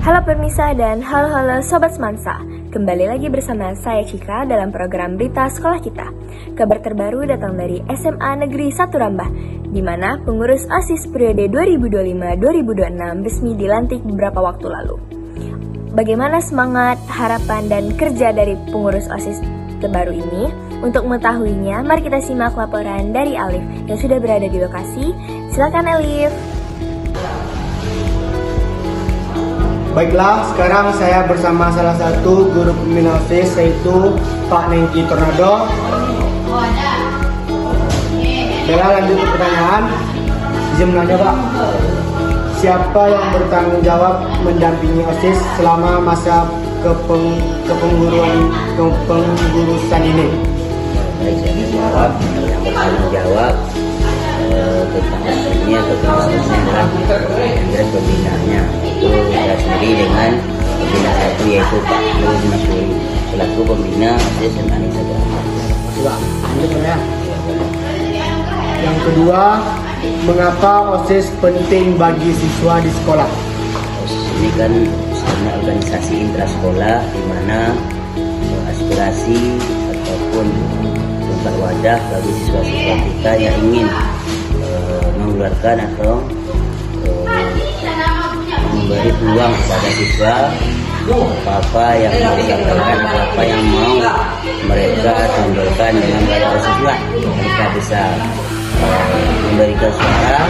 Halo pemirsa dan halo Sobat Semansa. Kembali lagi bersama saya Cika dalam program Berita Sekolah Kita. Kabar terbaru datang dari SMA Negeri 1 Rambah, di mana pengurus OSIS periode 2025-2026 resmi dilantik beberapa waktu lalu. Bagaimana semangat, harapan, dan kerja dari pengurus OSIS terbaru ini? Untuk mengetahuinya, mari kita simak laporan dari Alif yang sudah berada di lokasi. Silakan Alif. Baiklah, sekarang saya bersama salah satu guru pembina OSIS yaitu Pak Nengki Tornado. Bella, lanjut ke pertanyaan. Izin menanya Pak, siapa yang bertanggung jawab mendampingi OSIS selama masa kepengurusan ini? Baik, saya jawab. Yang bertanggung jawab tentang hasilnya atau prosesnya adalah yang pembinaannya, itu saya sendiri dengan pembina satu yaitu Pak Nurul Masuri selaku pembina OSIS SMA Negeri 1 Rambah. Pak, lanjut ya. Yang kedua, mengapa OSIS penting bagi siswa di sekolah? OSIS ini kan sebenarnya organisasi intrasekolah di mana aspirasi ataupun tempat wadah bagi siswa-siswa kita yang ingin mengeluarkan atau memberi peluang kepada siswa apa yang mau disampaikan, apa yang mau mereka tonjolkan dengan gaya OSIS lah. Mereka bisa memberikan suara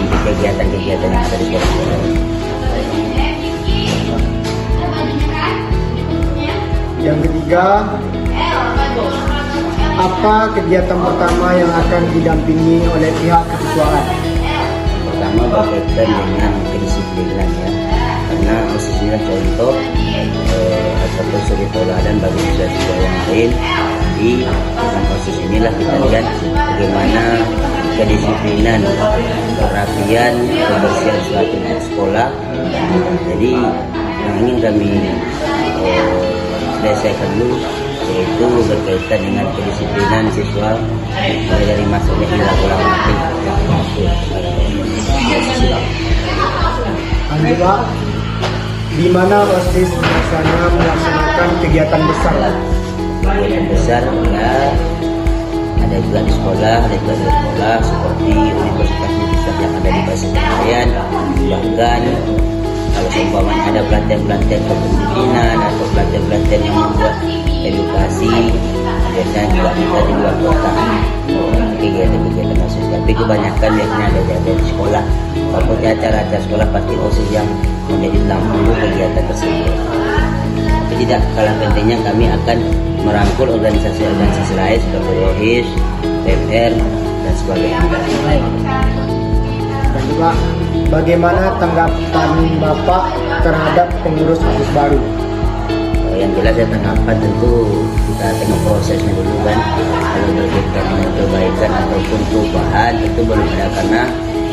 untuk kegiatan-kegiatan yang ada di sekolah. Yang ketiga, apa kegiatan pertama yang akan didampingi oleh pihak kesiswaan? Pertama berkaitan dengan kedisiplinan ya, karena OSIS inilah contoh ataupun suri tauladan bagi siswa-siswa yang lain. Di dalam OSIS inilah kita lihat bagaimana kedisiplinan, kerapian, kebersihan suatu sekolah. Jadi yang ingin kami selesaikan dulu yaitu berkaitan dengan kedisiplinan siswa mulai dari masuknya hingga pulang nanti. Pak, di mana OSIS biasanya melaksanakan kegiatan besar? Kegiatan besar ya, ada juga di sekolah, ada juga di sekolah seperti universitas yang ada di Balikpapan. Bahkan kalau seumpamanya ada pelatihan-pelatihan kepemimpinan atau pelatihan-pelatihan yang membuat edukasi, biasanya juga kita di luar kota kegiatan-kegiatan OSIS. Tapi kebanyakan biasanya ada di sekolah. Walaupun acara-acara sekolah pasti OSIS yang menjadi lampu kegiatan tersebut. Tapi tidak kalah pentingnya kami akan merangkul organisasi-organisasi lain seperti OSIS, PMR, dan sebagainya. Dan juga bagaimana tanggapan Bapak terhadap pengurus OSIS baru? Yang jelas ya tanggapan tentu kita tengok prosesnya dulu kan. Kalau berkaitan dengan perbaikan ataupun perubahan itu belum ada, karena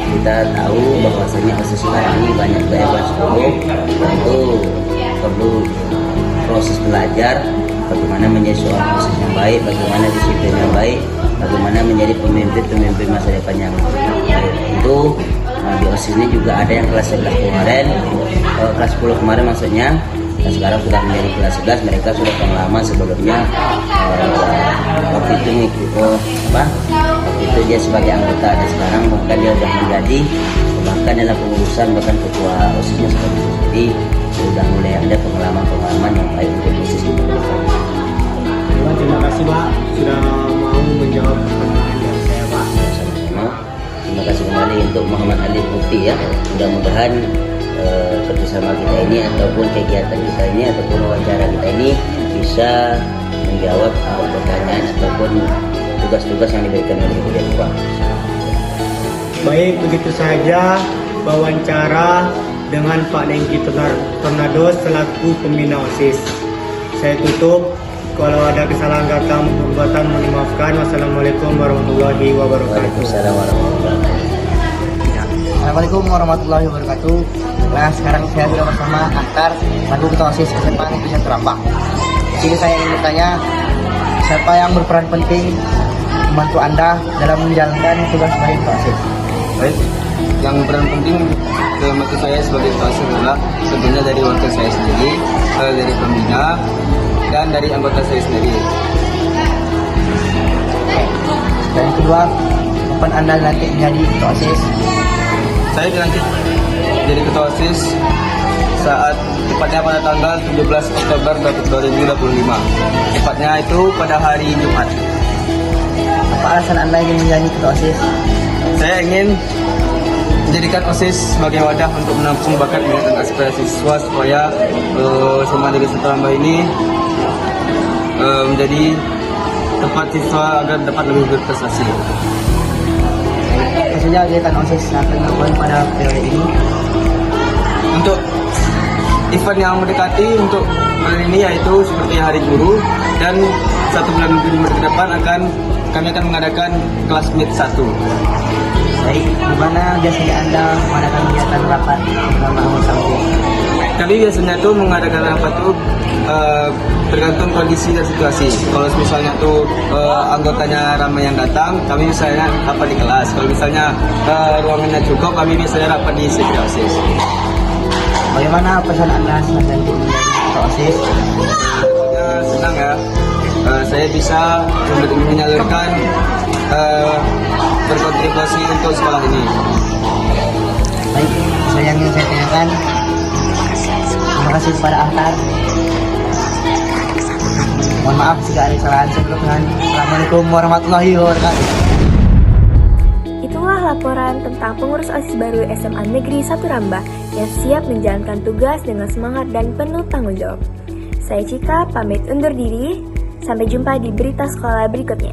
kita tahu bahwasanya OSIS sekarang ini banyak kelas 10, tentu perlu proses belajar bagaimana menjadi seorang OSIS yang baik, bagaimana disiplin yang baik, bagaimana menjadi pemimpin masa depan yang baik. Itu di OSIS ini juga ada yang kelas 11 kemarin, kelas 10 kemarin maksudnya. Dan sekarang sudah menjadi kelas 11, mereka sudah pengalaman sebelumnya. Waktu itu dia sebagai anggota, dan sekarang bahkan dia sudah menjadi bahkan dalam pengurusan, bahkan ketua OSISnya seperti itu. Jadi sudah mulai ada pengalaman yang baik untuk OSIS ini. Terima kasih Pak sudah mau menjawab pertanyaan dari saya Pak. Sama-sama. Terima kasih kembali untuk Muhammad Ali Mufti ya. Mudah-mudahan kerjasama kita ini ataupun kegiatan kita ini ataupun wawancara kita ini bisa menjawab pertanyaan ataupun tugas-tugas yang diberikan oleh Ibu Pak. Baik, begitu saja wawancara dengan Pak Nengki Tornado selaku pembina OSIS. Saya tutup. Kalau ada kesalahan kata perbuatan mohon dimaafkan. Wassalamualaikum warahmatullahi wabarakatuh. Waalaikumsalam warahmatullahi wabarakatuh. Assalamualaikum warahmatullahi wabarakatuh. Nah, sekarang saya sudah bersama Aktar, selaku ketua OSIS SMA Negeri 1 Rambah. Di sini saya ingin bertanya, siapa yang berperan penting membantu Anda dalam menjalankan tugas baik OSIS? Baik, yang peran penting bagi saya sebagai ketua OSIS adalah tentunya dari wakil saya sendiri, dari pembina, dan dari anggota saya sendiri. Dan kedua, kapan Anda nanti menjadi ketua OSIS? Saya dilantik jadi ketua OSIS saat tepatnya pada tanggal 17 Oktober 2025. Tepatnya itu pada hari Jumat. Apa alasan Anda ingin menjadi ketua OSIS? Saya ingin menjadikan OSIS sebagai wadah untuk menampung bakat minat dan aspirasi siswa supaya SMA Negeri Satu Rambah ini menjadi tempat siswa agar dapat lebih berprestasi. Apa saja kegiatan OSIS yang akan dilakukan pada periode ini? Untuk event yang mendekati untuk bulan ini yaitu seperti Hari Guru, dan 1 bulan ke depan kami akan mengadakan kelas MIT 1. Baik, di mana biasanya Anda mengadakan kegiatan rapat bersama anggota OSIS? Kami biasanya tuh mengadakan rapat tuh tergantung kondisi dan situasi. Kalau misalnya tuh anggotanya ramai yang datang, kami misalnya rapat di kelas. Kalau misalnya ruangannya cukup, kami biasanya rapat di seksi OSIS. Bagaimana pesan Anda selanjutnya menjadi ketua OSIS? Ya, senang ya. Saya bisa menyalurkan berkontribusi untuk sekolah ini. Baik, itu yang ingin saya tanyakan. Terima kasih kepada Ahtar. Mohon maaf jika ada kesalahan sebelumnya. Assalamualaikum warahmatullahi wabarakatuh. Itulah laporan tentang pengurus OSIS baru SMA Negeri 1 Rambah yang siap menjalankan tugas dengan semangat dan penuh tanggung jawab. Saya Cika, pamit undur diri. Sampai jumpa di berita sekolah berikutnya.